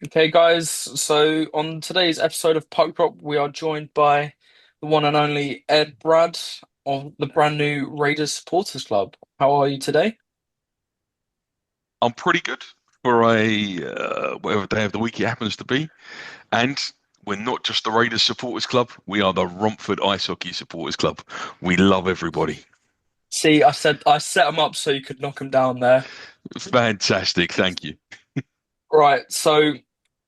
Okay, guys. So on today's episode of Puck Drop, we are joined by the one and only Ed Brad of the brand new Raiders Supporters Club. How are you today? I'm pretty good for a whatever day of the week it happens to be. And we're not just the Raiders Supporters Club, we are the Romford Ice Hockey Supporters Club. We love everybody. See, I set them up so you could knock them down there. Fantastic, thank you. Right. So,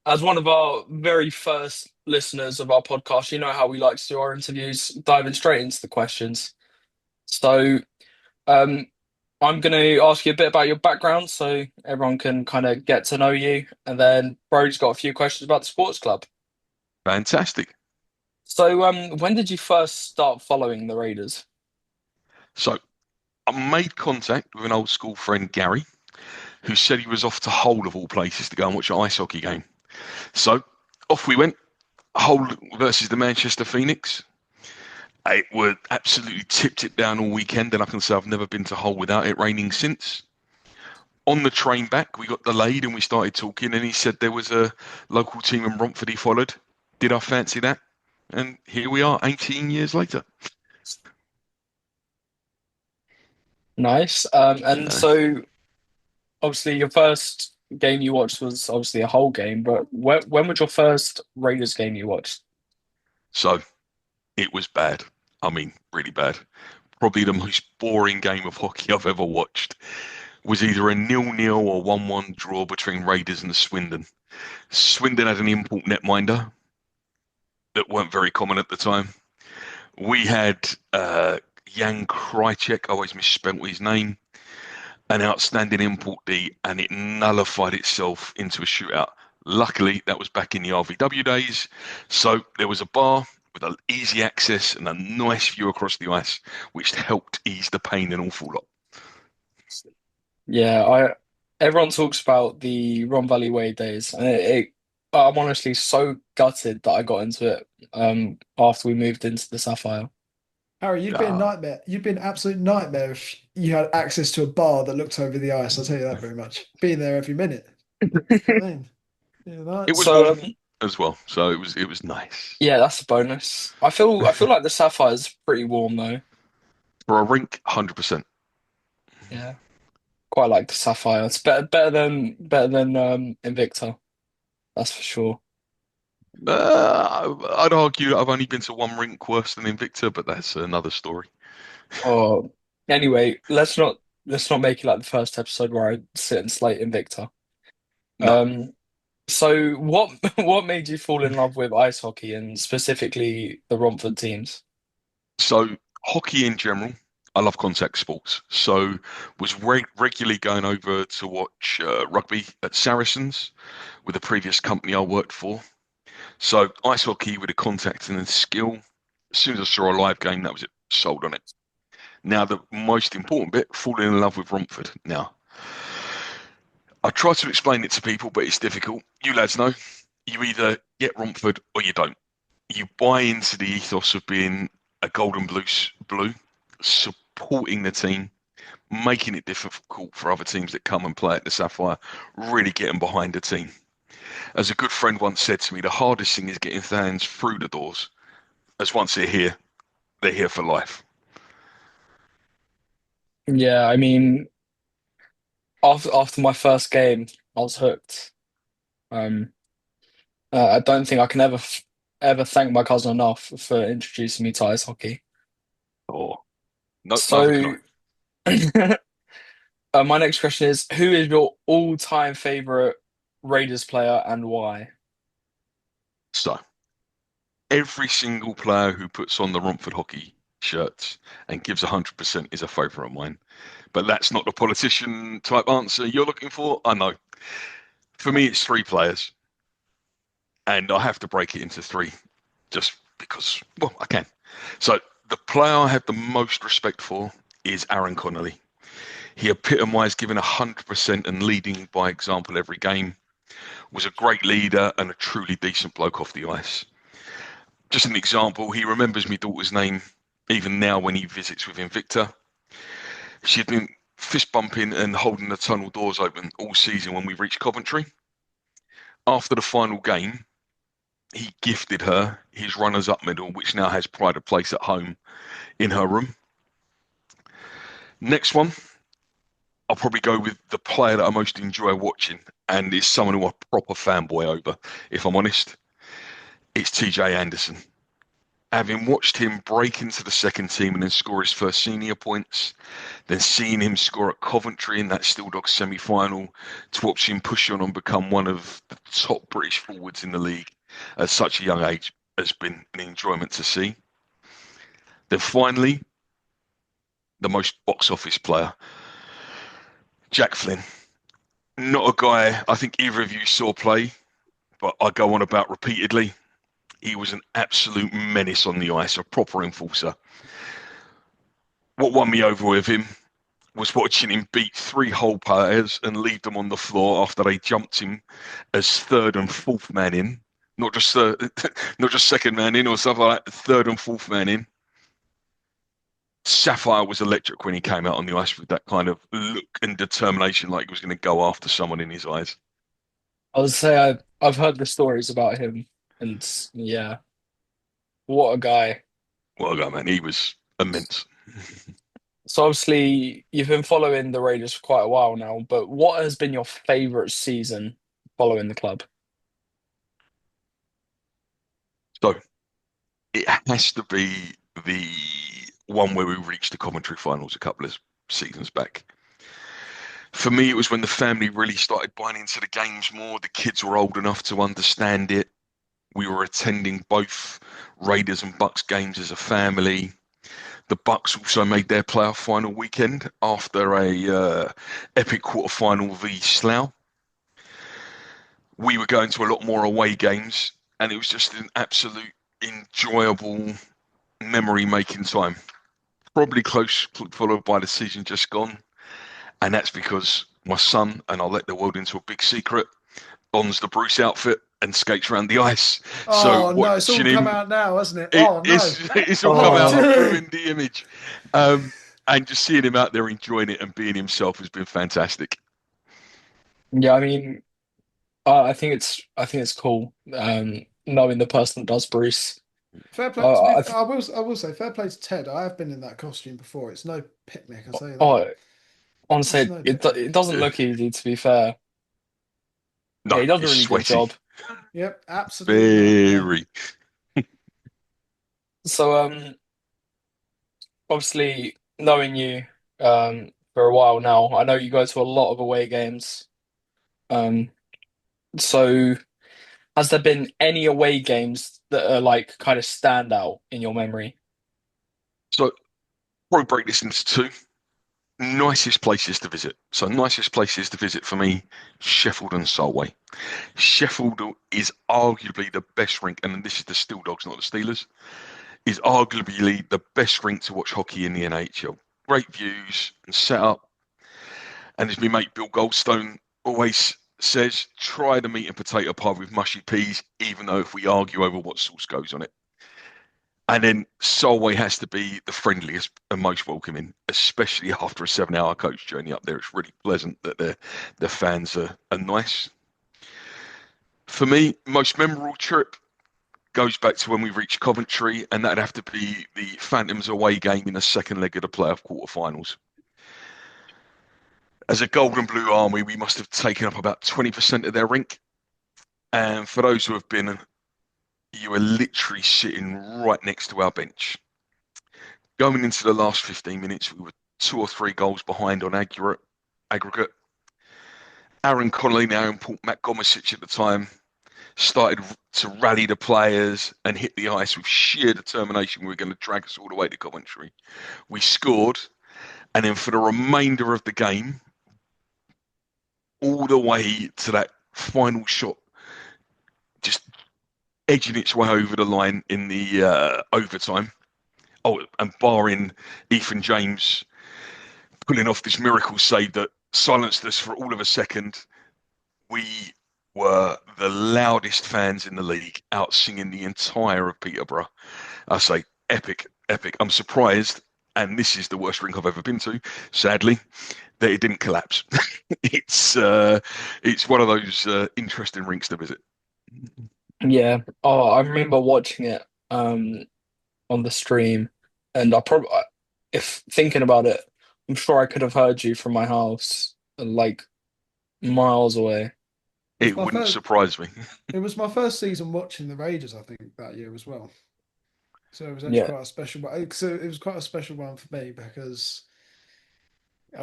as one of our very first listeners of our podcast, you know how we like to do our interviews, diving straight into the questions. So, um, I'm going to ask you a bit about your background so everyone can kind of get to know you. And then Brody's got a few questions about the sports club. Fantastic. So, when did you first start following the Raiders? So I made contact with an old school friend, Gary, who said he was off to Hull of all places to go and watch an ice hockey game. So off we went, Hull versus the Manchester Phoenix. It would absolutely tipped it down all weekend, and I can say I've never been to Hull without it raining since. On the train back, we got delayed and we started talking, and he said there was a local team in Romford he followed. Did I fancy that? And here we are, 18 years later. Nice. And Uh, so obviously your first game you watched was obviously a whole game, but when was your first Raiders game you watched? so it was bad. I mean, really bad. Probably the most boring game of hockey I've ever watched. Was either a nil-nil or 1-1 draw between Raiders and Swindon. Swindon had an import netminder that weren't very common at the time. We had Jan Krajicek, I always misspelt his name, an outstanding import D, and it nullified itself into a shootout. Luckily, that was back in the RVW days, so there was a bar with an easy access and a nice view across the ice, which helped ease the pain an awful lot. Yeah, I everyone talks about the Ron Valley Way days, and I'm honestly so gutted that I got into it after we moved into the Sapphire. Harry, you'd be a Ah, nightmare. You'd be an absolute nightmare if you had access to a bar that looked over the ice. I'll tell you that very much. Being there every minute. You know what I mean? Yeah, it was So warm as well, so it was nice yeah, that's a bonus. I feel like the Sapphire is pretty warm though. for a rink, 100%. Yeah, quite like the Sapphire. It's better than Invicta. That's for sure. I'd argue that I've only been to one rink worse than Invicta, but that's another story. Oh, anyway, let's not make it like the first episode where I sit and slate Invicta. No. Um, so what what made you fall in love with ice hockey and specifically the Romford teams? So hockey in general, I love contact sports. So was regularly going over to watch rugby at Saracens with a previous company I worked for. So ice hockey with the contact and the skill. As soon as I saw a live game, that was it. Sold on it. Now the most important bit, falling in love with Romford. Now I try to explain it to people, but it's difficult. You lads know, you either get Romford or you don't. You buy into the ethos of being a golden blue, supporting the team, making it difficult for other teams that come and play at the Sapphire, really getting behind the team. As a good friend once said to me, the hardest thing is getting fans through the doors. As once they're here for life. Yeah, I mean, after my first game, I was hooked. Um, I don't think I can ever thank my cousin enough for introducing me to ice hockey. Oh, no, neither can I. So, my next question is, who is your all-time favorite Raiders player and why? So, every single player who puts on the Romford Hockey shirts and gives 100% is a favourite of mine. But that's not the politician type answer you're looking for. I know. For me, it's three players, and I have to break it into three just because, well, I can. So, the player I have the most respect for is Aaron Connolly. He epitomised giving 100% and leading by example every game, was a great leader and a truly decent bloke off the ice. Just an example, he remembers my daughter's name even now when he visits with Invicta. She had been fist bumping and holding the tunnel doors open all season when we reached Coventry. After the final game, he gifted her his runners-up medal, which now has pride of place at home in her room. Next one, I'll probably go with the player that I most enjoy watching, and is someone who I'm a proper fanboy over, if I'm honest. It's TJ Anderson. Having watched him break into the second team and then score his first senior points, then seeing him score at Coventry in that Steel Dogs semi-final, to watch him push on and become one of the top British forwards in the league at such a young age has been an enjoyment to see. Then finally, the most box office player, Jack Flynn. Not a guy I think either of you saw play, but I go on about repeatedly. He was an absolute menace on the ice, a proper enforcer. What won me over with him was watching him beat three whole players and leave them on the floor after they jumped him as third and fourth man in, not just not just second man in or something like that, third and fourth man in. Sapphire was electric when he came out on the ice with that kind of look and determination, like he was going to go after someone in his eyes. I would say I've heard the stories about him, and yeah, what a guy. Well done, man. He was immense. So obviously you've been following the Raiders for quite a while now, but what has been your favorite season following the club? So it has to be the one where we reached the Coventry finals a couple of seasons back. For me, it was when the family really started buying into the games more. The kids were old enough to understand it. We were attending both Raiders and Bucks games as a family. The Bucks also made their playoff final weekend after a epic quarterfinal v Slough. We were going to a lot more away games, and it was just an absolute enjoyable memory-making time. Probably close, followed by the season just gone, and that's because my son, and I'll let the world into a big secret, dons the Bruce outfit and skates around the ice. So Oh no, it's all watching come him, out now, hasn't it? Oh no. it's all What are come we out. Oh, I've doing? ruined the image, and just seeing him out there enjoying it and being himself has been fantastic. yeah, I mean, I think it's cool. Knowing the person that does Bruce. Fair play. To be, Uh, I th I will say, fair play to Ted. I have been in that costume before. It's no picnic, I'll tell you that. oh, honestly, It's no picnic. it doesn't look easy to be fair. Yeah, No, he does a it's really good sweaty, job. Yep, absolute nightmare. very. So obviously knowing you for a while now, I know you go to a lot of away games. Um, so has there been any away games that are like kind of stand out in your memory? So probably break this into two. Nicest places to visit. So nicest places to visit for me, Sheffield and Solway. Sheffield is arguably the best rink, and this is the Steel Dogs, not the Steelers, is arguably the best rink to watch hockey in the NHL. Great views and setup. And as my mate Bill Goldstone always says, try the meat and potato pie with mushy peas, even though if we argue over what sauce goes on it. And then Solway has to be the friendliest and most welcoming, especially after a 7 hour coach journey up there. It's really pleasant that the fans are nice. For me, most memorable trip goes back to when we reached Coventry, and that'd have to be the Phantoms away game in the second leg of the playoff quarterfinals. As a Gold and Blue Army, we must have taken up about 20% of their rink. And for those who have been, you were literally sitting right next to our bench. Going into the last 15 minutes, we were 2 or 3 goals behind on aggregate. Aaron Connolly, now in Port Matt Gomisic at the time, started to rally the players and hit the ice with sheer determination. We were going to drag us all the way to Coventry. We scored, and then for the remainder of the game, all the way to that final shot, just edging its way over the line in the overtime. Oh, and barring Ethan James pulling off this miracle save that silenced us for all of a second, we were the loudest fans in the league, out singing the entire of Peterborough. I say epic, epic. I'm surprised and this is the worst rink I've ever been to, sadly, that it didn't collapse. It's one of those interesting rinks to visit. Yeah. Oh, I remember watching it on the stream, and I probably, if thinking about it, I'm sure I could have heard you from my house, like miles away. It was It my wouldn't first. surprise me. It was my first season watching the Raiders, I think, that year as well. So it was actually Yeah. quite a special one. So it was quite a special one for me because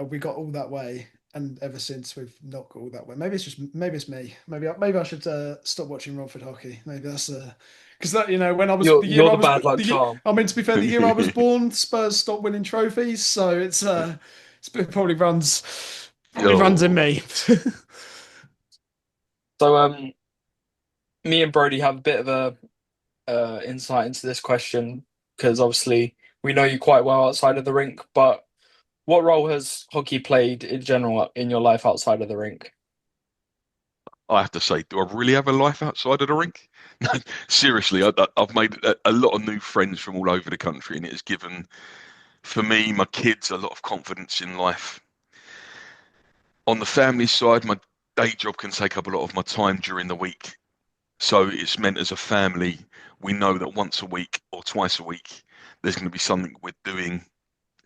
we got all that way, and ever since we've not got all that way. Maybe it's me. Maybe I should stop watching Romford Hockey. Maybe that's because that when I was You're the year you're I the was bad luck charm. I mean, to be fair, the year I was born, Spurs stopped winning trophies, so it probably runs in Oh, me. So me and Brody have a bit of a insight into this question because obviously we know you quite well outside of the rink, but what role has hockey played in general in your life outside of the rink? I have to say, do I really have a life outside of the rink? No, seriously, I've made a lot of new friends from all over the country, and it has given, for me, my kids, a lot of confidence in life. On the family side, my day job can take up a lot of my time during the week. So it's meant as a family, we know that once a week or twice a week, there's going to be something we're doing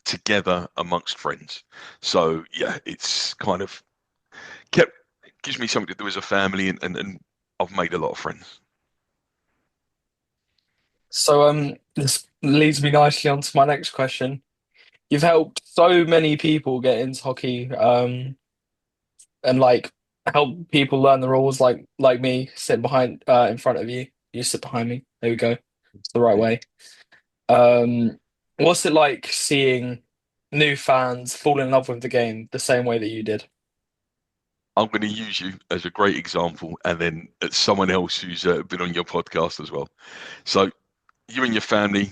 together amongst friends. So yeah, it's kind of kept gives me something to do as a family, and I've made a lot of friends. So this leads me nicely on to my next question. You've helped so many people get into hockey, and like help people learn the rules, like me sitting behind in front of you. You sit behind me. There we go. It's the right way. Um, what's it like seeing new fans fall in love with the game the same way that you did? I'm going to use you as a great example, and then it's someone else who's been on your podcast as well. So you and your family,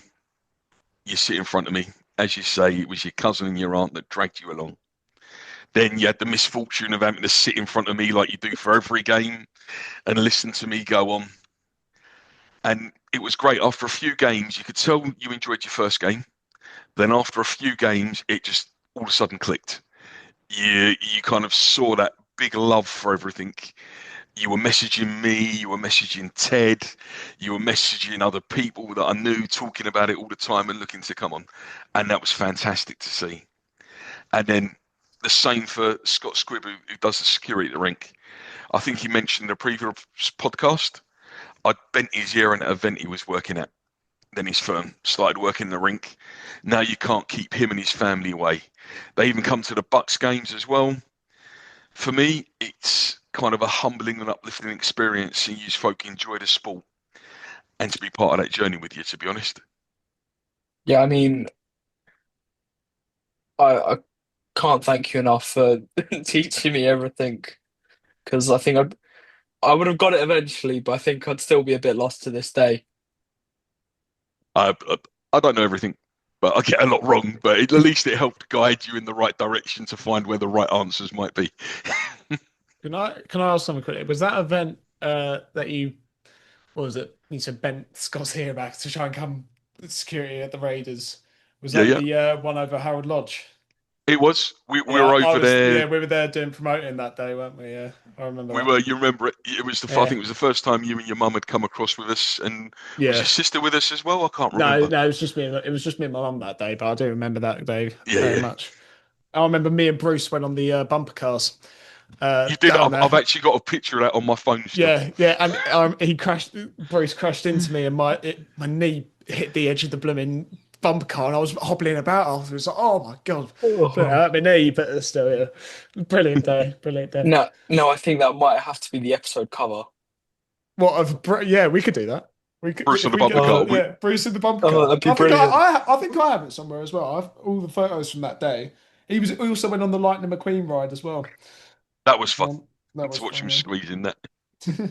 you sit in front of me. As you say, it was your cousin and your aunt that dragged you along. Then you had the misfortune of having to sit in front of me like you do for every game and listen to me go on. And it was great. After a few games, you could tell you enjoyed your first game. Then after a few games, it just all of a sudden clicked. You kind of saw that big love for everything. You were messaging me, you were messaging Ted, you were messaging other people that I knew, talking about it all the time and looking to come on. And that was fantastic to see. And then the same for Scott Squibb, who does the security at the rink. I think he mentioned in a previous podcast, I bent his ear at an event he was working at. Then his firm started working in the rink. Now you can't keep him and his family away. They even come to the Bucks games as well. For me, it's kind of a humbling and uplifting experience seeing you folk enjoy the sport and to be part of that journey with you, to be honest. Yeah, I mean, I can't thank you enough for teaching me everything because I would have got it eventually, but I think I'd still be a bit lost to this day. I, I don't know everything, but I get a lot wrong, but at least it helped guide you in the right direction to find where the right answers might be. Can I ask something quickly? Was that event that you what was it? You said bent Scott's ear back to try and come security at the Raiders. Was Yeah, that yeah. the one over Harold Lodge? It was. We Yeah, were I over was. there. Yeah, we were there doing promoting that day, weren't we? Yeah, I remember We that. were. You remember it? It was I Yeah, think it was the first time you and your mum had come across with us, and was your yeah. sister with us as well? I can't No, remember. no, it was just me. It was just me and my mum that day, but I do remember that day Yeah, very yeah. much. I remember me and Bruce went on the bumper cars You did. down I've there. actually got a picture of that on my phone still. Yeah, yeah, and he crashed. Bruce crashed into me, and my knee hit the edge of the blooming bumper car, and I was hobbling about afterwards. Like, oh my god, but it Oh. hurt my knee, but still, yeah, brilliant day, brilliant day. No, no, I think that might have to be the episode cover. Yeah, we could do that. We could Bruce on if the we bumper get car. the yeah Bruce in the bumper Oh, car. that'd be brilliant. I think I have it somewhere as well. I've all the photos from that day. We also went on the Lightning McQueen ride as well. That was fun That was to watch him fun. squeeze in that. Yeah.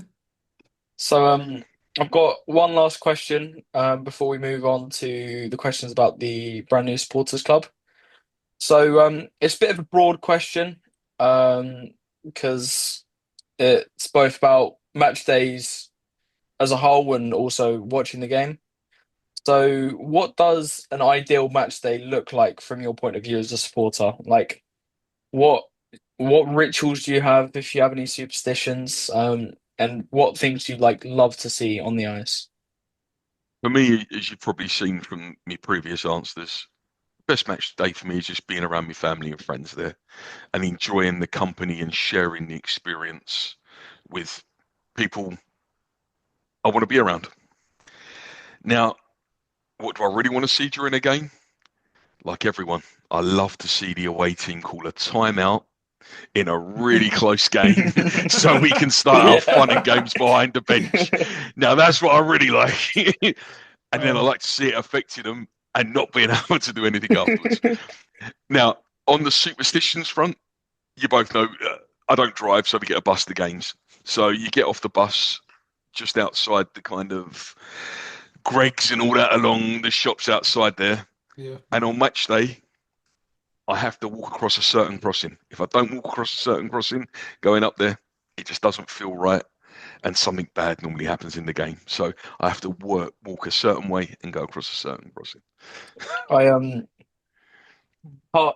So I've got one last question before we move on to the questions about the brand new supporters club. So it's a bit of a broad question because it's both about match days as a whole and also watching the game. So, what does an ideal match day look like from your point of view as a supporter? Like, what what rituals do you have if you have any superstitions? And what things you like love to see on the ice? For me, as you've probably seen from my previous answers, best match day for me is just being around my family and friends there and enjoying the company and sharing the experience with people I want to be around. Now, what do I really want to see during a game? Like everyone, I love to see the away team call a timeout in a really close game so we can start our fun and Yeah. games behind the bench. Now, that's what I really like. And then I Oh, like to see it affecting them and not being able to do anything afterwards. Now, on the superstitions front, you both know I don't drive, so we get a bus to games. So you get off the bus just outside the kind of Greg's and all that along the shops outside there. yeah. And on match day, I have to walk across a certain crossing. If I don't walk across a certain crossing going up there, it just doesn't feel right. And something bad normally happens in the game. So I have to walk a certain way and go across a certain crossing. I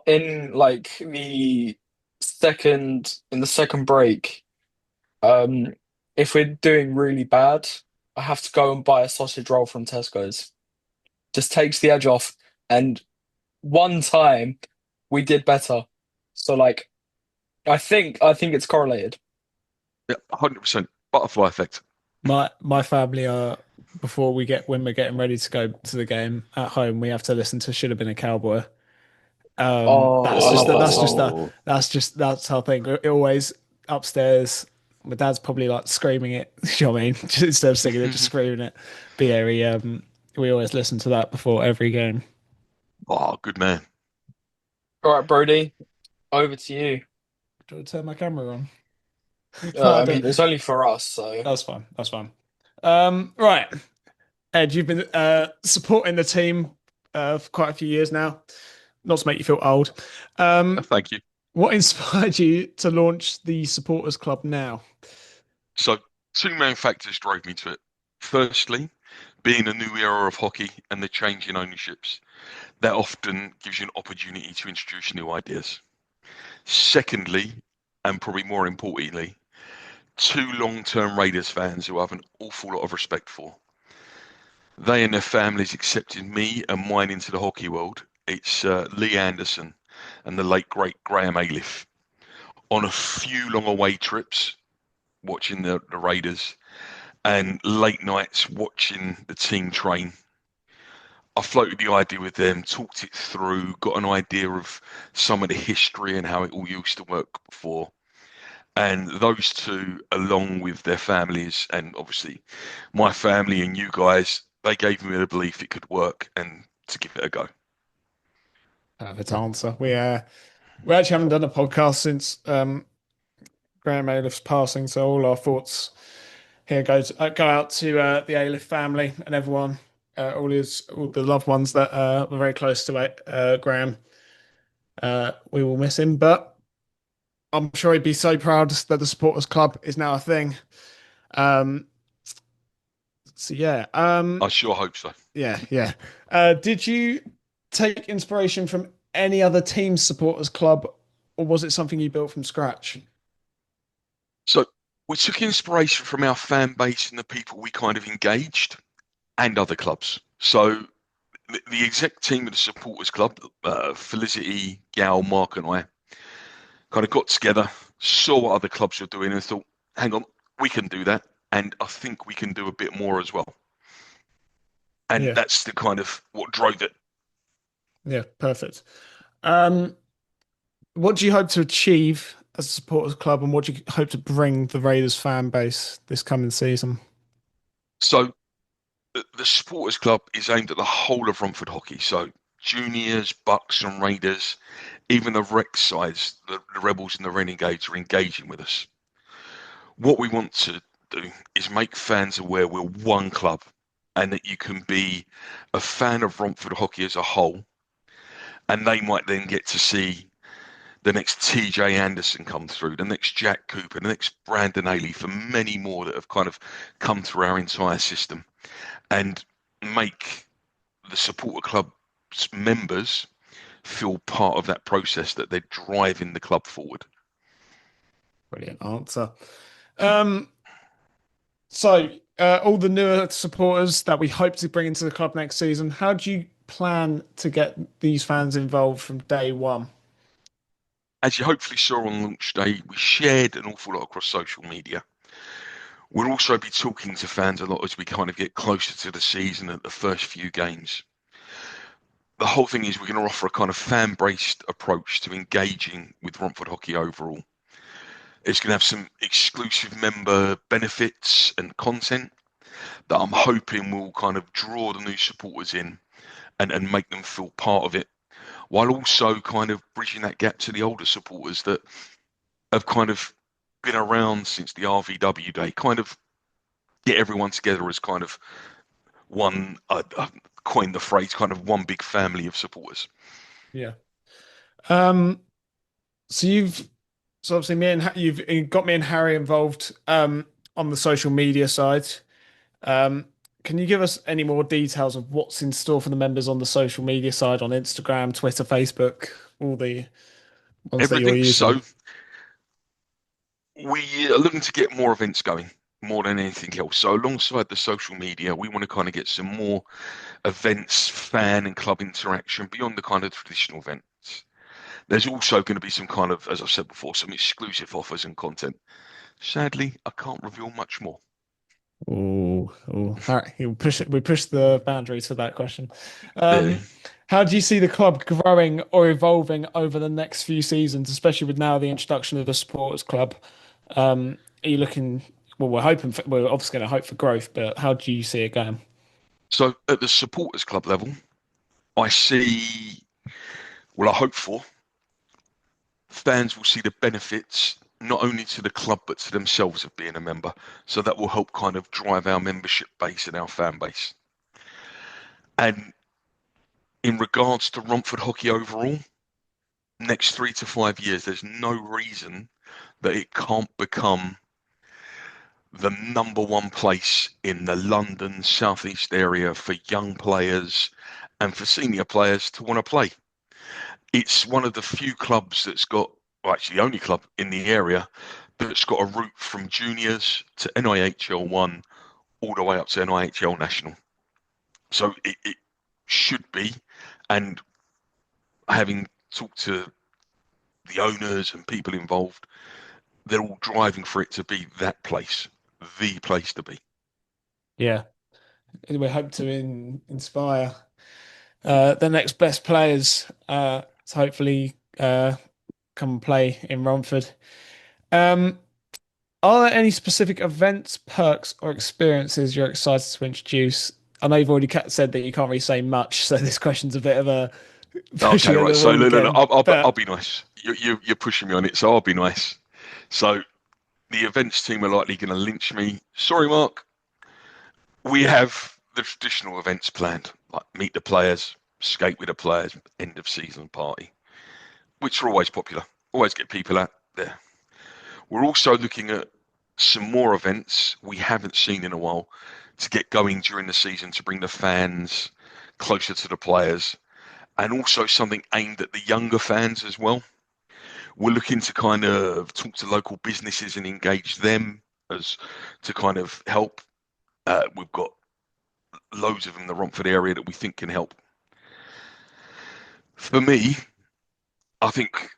in like the second break, um, if we're doing really bad, I have to go and buy a sausage roll from Tesco's. Just takes the edge off. And one time we did better. So like I think it's correlated. Yeah, 100% butterfly effect. My family are before we get when we're getting ready to go to the game at home, we have to listen to Should Have Been a Cowboy. Oh, That's I just love that. that That's just song. that. Oh, That's how I think. It always upstairs. My dad's probably like screaming it. You know what I mean? Just instead of singing it, just screaming it. But yeah, we always listen to that before every game. oh, good man. All right, Brody, over to you. Do I turn my camera on? No, I I don't. mean, it's only for us, so That's fine. That's fine. Right, Ed, you've been supporting the team for quite a few years now. Not to make you feel old. Um, Thank you. what inspired you to launch the supporters club now? So, two main factors drove me to it. Firstly, being a new era of hockey and the change in ownerships, that often gives you an opportunity to introduce new ideas. Secondly, and probably more importantly, two long-term Raiders fans who I have an awful lot of respect for. They and their families accepted me and mine into the hockey world. It's Lee Anderson and the late great Graham Ailiff on a few long away trips watching the Raiders and late nights watching the team train. I floated the idea with them, talked it through, got an idea of some of the history and how it all used to work before. And those two, along with their families and obviously my family and you guys, they gave me the belief it could work and to give it a go. Perfect answer. We actually haven't done a podcast since Graham Ailiff's passing, so all our thoughts here go out to the Ailiff family and everyone, all the loved ones that were very close to Graham. We will miss him, but I'm sure he'd be so proud that the supporters club is now a thing. Um, so yeah, I sure hope so. yeah. Did you take inspiration from any other team supporters club, or was it something you built from scratch? So we took inspiration from our fan base and the people we kind of engaged and other clubs. So the exec team of the supporters club, Felicity, Gal, Mark, and I, kind of got together, saw what other clubs were doing, and thought, hang on, we can do that. And I think we can do a bit more as well. And Yeah, that's the kind of what drove it. yeah, perfect. Um, what do you hope to achieve as a supporters club, and what do you hope to bring the Raiders fan base this coming season? So the supporters club is aimed at the whole of Romford Hockey. So juniors, Bucks, and Raiders, even the rec sides, the Rebels and the Renegades are engaging with us. What we want to do is make fans aware we're one club and that you can be a fan of Romford Hockey as a whole, and they might then get to see the next TJ Anderson come through, the next Jack Cooper, the next Brandon Ailey, for many more that have kind of come through our entire system and make the supporter club's members feel part of that process, that they're driving the club forward. Brilliant answer. So, all the newer supporters that we hope to bring into the club next season, how do you plan to get these fans involved from day one? As you hopefully saw on launch day, we shared an awful lot across social media. We'll also be talking to fans a lot as we kind of get closer to the season at the first few games. The whole thing is we're going to offer a kind of fan-based approach to engaging with Romford Hockey overall. It's going to have some exclusive member benefits and content that I'm hoping will kind of draw the new supporters in and make them feel part of it, while also kind of bridging that gap to the older supporters that have kind of been around since the RVW day, kind of get everyone together as kind of one, coined the phrase, kind of one big family of supporters. Yeah. So obviously you've got me and Harry involved on the social media side. Can you give us any more details of what's in store for the members on the social media side, on Instagram, Twitter, Facebook, all the ones that you're Everything. using? So we are looking to get more events going more than anything else. So alongside the social media, we want to kind of get some more events, fan and club interaction beyond the kind of traditional events. There's also going to be some kind of, as I've said before, some exclusive offers and content. Sadly, I can't reveal much more. Oh, we pushed the boundaries for that question. Yeah. How do you see the club growing or evolving over the next few seasons, especially with now the introduction of the supporters club? Are you looking? Well, we're obviously going to hope for growth, but how do you see it going? So at the supporters club level, I see, well, I hope for, fans will see the benefits not only to the club but to themselves of being a member. So that will help kind of drive our membership base and our fan base. And in regards to Romford Hockey overall, next 3 to 5 years, there's no reason that it can't become the number one place in the London southeast area for young players and for senior players to want to play. It's one of the few clubs that's got, well, actually the only club in the area that's got a route from juniors to NIHL1 all the way up to NIHL National. So it should be, and having talked to the owners and people involved, they're all driving for it to be that place, the place to be. Yeah, we hope to inspire the next best players to hopefully come and play in Romford. Are there any specific events, perks, or experiences you're excited to introduce? I know you've already said that you can't really say much, so this question's a bit of a pushing Okay, at right. the So wall no, again. I'll But be nice. You're pushing me on it, so I'll be nice. So the events team are likely going to lynch me. Sorry, Mark. We have the traditional events planned, like meet the players, skate with the players, end of season party, which are always popular. Always get people out there. We're also looking at some more events we haven't seen in a while to get going during the season to bring the fans closer to the players, and also something aimed at the younger fans as well. We're looking to kind of talk to local businesses and engage them as to kind of help. We've got loads of them in the Romford area that we think can help. For me, I think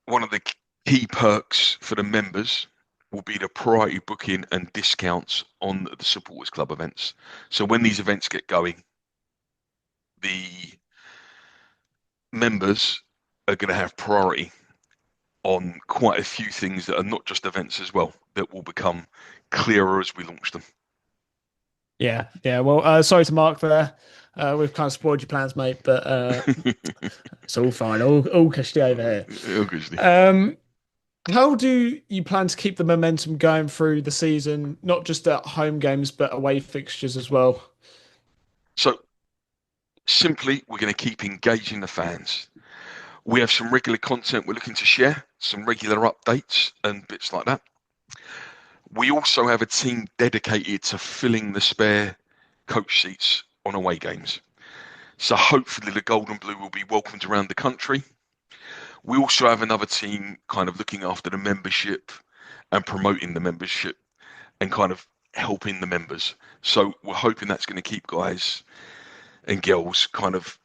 one of the key perks for the members will be the priority booking and discounts on the supporters club events. So when these events get going, the members are going to have priority on quite a few things that are not just events as well, that will become clearer as we launch them. yeah. Well, sorry to Mark there. We've kind of spoiled your plans, mate, but it's all fine. All cushy over here. How do you plan to keep the momentum going through the season, not just at home games, but away fixtures as well? So simply, we're going to keep engaging the fans. We have some regular content we're looking to share, some regular updates and bits like that. We also have a team dedicated to filling the spare coach seats on away games. So hopefully the gold and blue will be welcomed around the country. We also have another team kind of looking after the membership and promoting the membership and kind of helping the members. So we're hoping that's going to keep guys and girls kind of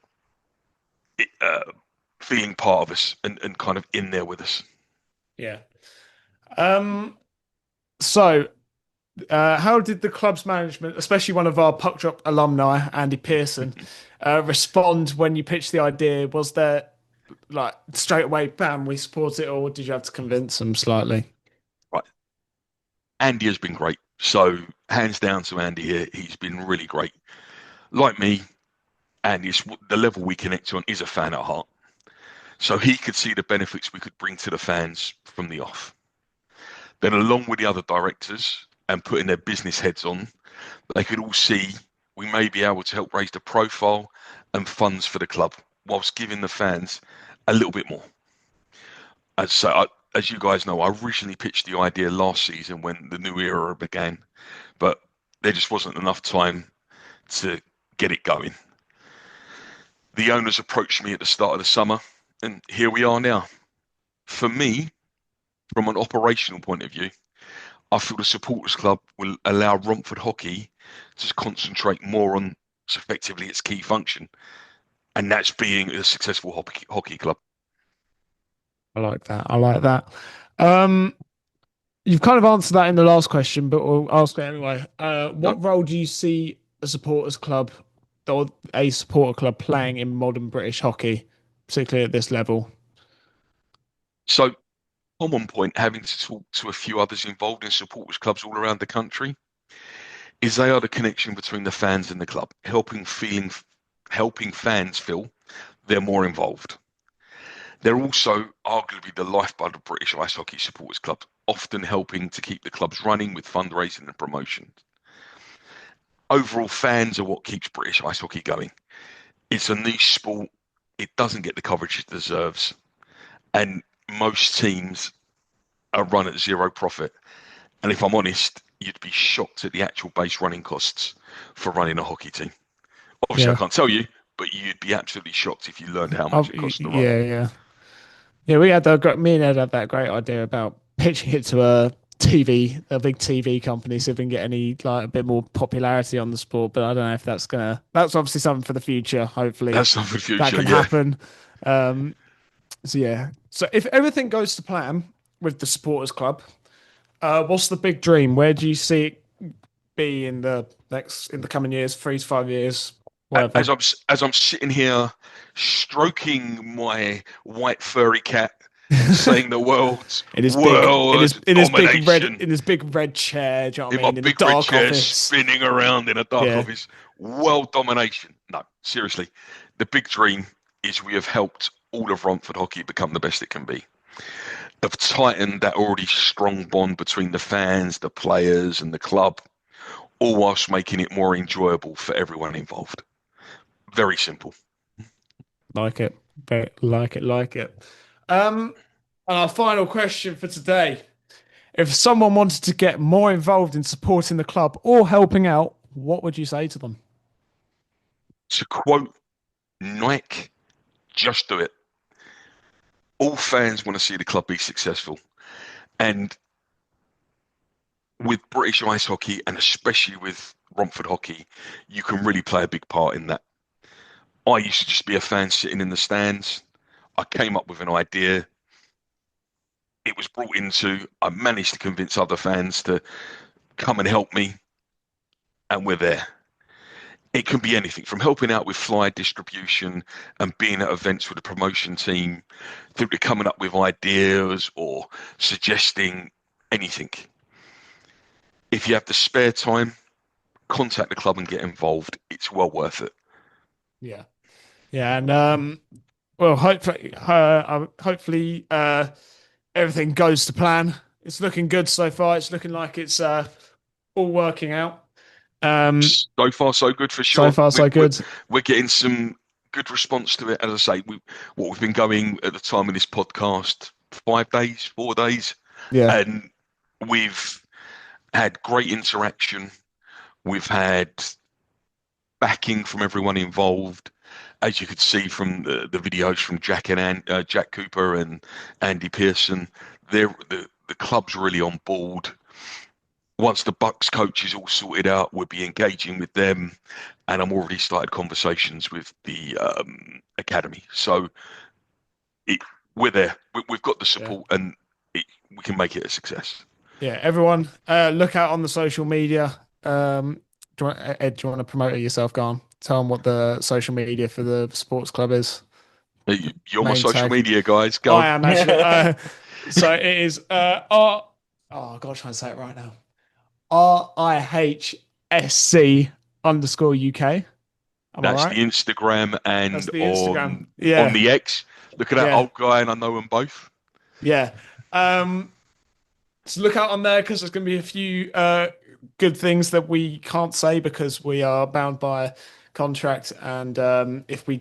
uh, feeling part of us and kind of in there with us. Yeah. So, how did the club's management, especially one of our puck drop alumni, Andy Pearson, respond when you pitched the idea? Was there like straight away, bam, we support it, or did you have to convince them slightly? Right. Andy has been great. So hands down to Andy here. He's been really great. Like me, Andy's the level we connect on is a fan at heart. So he could see the benefits we could bring to the fans from the off. Then along with the other directors and putting their business heads on, they could all see we may be able to help raise the profile and funds for the club whilst giving the fans a little bit more. As you guys know, I originally pitched the idea last season when the new era began, but there just wasn't enough time to get it going. The owners approached me at the start of the summer, and here we are now. For me, from an operational point of view, I feel the supporters club will allow Romford Hockey to concentrate more on effectively its key function, and that's being a successful hockey club. I like that. I like that. Um, you've kind of answered that in the last question, but we'll ask it anyway. No? What role do you see a supporters club or a supporter club playing in modern British hockey, particularly at this level? So, on one point, having to talk to a few others involved in supporters clubs all around the country, is they are the connection between the fans and the club, helping fans feel they're more involved. They're also arguably the lifeblood of British ice hockey supporters clubs, often helping to keep the clubs running with fundraising and promotion. Overall, fans are what keeps British ice hockey going. It's a niche sport. It doesn't get the coverage it deserves. And most teams are run at zero profit. And if I'm honest, you'd be shocked at the actual base running costs for running a hockey team. Obviously, I Yeah. can't tell you, but you'd be absolutely shocked if you learned how much it costs to run. Yeah. Yeah, we had me and Ed had that great idea about pitching it to a big TV company, see if we can get any like a bit more popularity on the sport. But I don't know if that's obviously something for the future. Hopefully That's not for the that future, can yeah. happen. So yeah. So if everything goes to plan with the supporters club, what's the big dream? Where do you see it be in the coming years, 3 to 5 years, whatever? As I'm sitting here stroking my white furry cat and saying the world's world domination in his big red chair, do you know what in I my mean? In the big red dark chair office. spinning around in a dark Yeah. office. World domination. No, seriously. The big dream is we have helped all of Romford Hockey become the best it can be. Have tightened that already strong bond between the fans, the players, and the club, all whilst making it more enjoyable for everyone involved. Very simple. Like it. Like it. And our final question for today. If someone wanted to get more involved in supporting the club or helping out, what would you say to them? To quote Nike, just do it. All fans want to see the club be successful. And with British ice hockey, and especially with Romford Hockey, you can really play a big part in that. I used to just be a fan sitting in the stands. I came up with an idea. It was brought into, I managed to convince other fans to come and help me, and we're there. It can be anything from helping out with flyer distribution and being at events with the promotion team, through to coming up with ideas or suggesting anything. If you have the spare time, contact the club and get involved. It's well worth it. Yeah. Yeah, and well, hopefully, everything goes to plan. It's looking good so far. It's looking like it's all working out. So far, so good for So sure. far, so good. We're getting some good response to it. As I say, we've been going at the time of this podcast 5 days, 4 days, Yeah. and we've had great interaction. We've had backing from everyone involved. as you could see from the videos from Jack Cooper and Andy Pearson, the club's really on board. Once the Bucks coach is all sorted out, we'll be engaging with them, and I'm already started conversations with the academy. So it, we're there. We've got the Yeah. support, and we can make it a success. Yeah, everyone, look out on the social media. Ed, do you want to promote it yourself? Go on. Tell them what the social media for the sports club is. You're my Main social tag. media guys. Go I on. am actually. So it is R. Oh, God, trying to say it right now. RIHSC_UK. Am I That's right? the Instagram, That's and the Instagram. on Yeah. the X. Look at that Yeah. old guy, and I know them both. Yeah. So look out on there because there's going to be a few good things that we can't say because we are bound by contract, and if we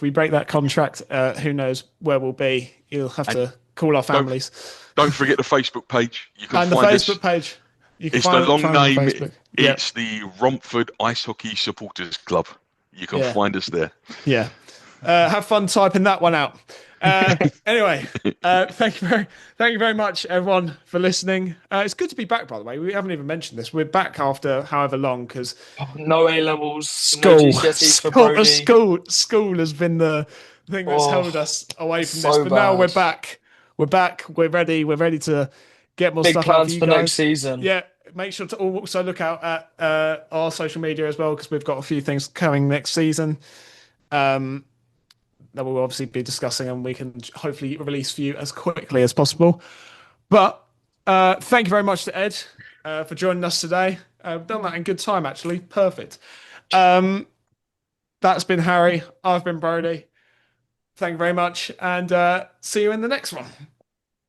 break that contract, who knows where we'll be? You'll have And to call our don't families. don't forget the Facebook page. You can And the find us. Facebook page. You can It's the long find us on name. Facebook. Yeah, It's the Romford Ice Hockey Supporters Club. You can yeah, find us there. yeah. Have fun typing that one out. Anyway, thank you very much, everyone, for listening. It's good to be back, by the way. We haven't even mentioned this. We're back after however long because No A levels, no school, GCSEs for school, Brody. school has been the thing that's held Oh, us away from this. so But now we're bad. back. We're back. We're ready. We're ready to get more Big stuff out for plans you for next guys. season. Yeah, make sure to also look out at our social media as well because we've got a few things coming next season. That we'll obviously be discussing, and we can hopefully release for you as quickly as possible. But thank you very much to Ed for joining us today. We've done that in good time, actually. Perfect. That's been Harry. I've been Brody. Thank you very much, and see you in the next one.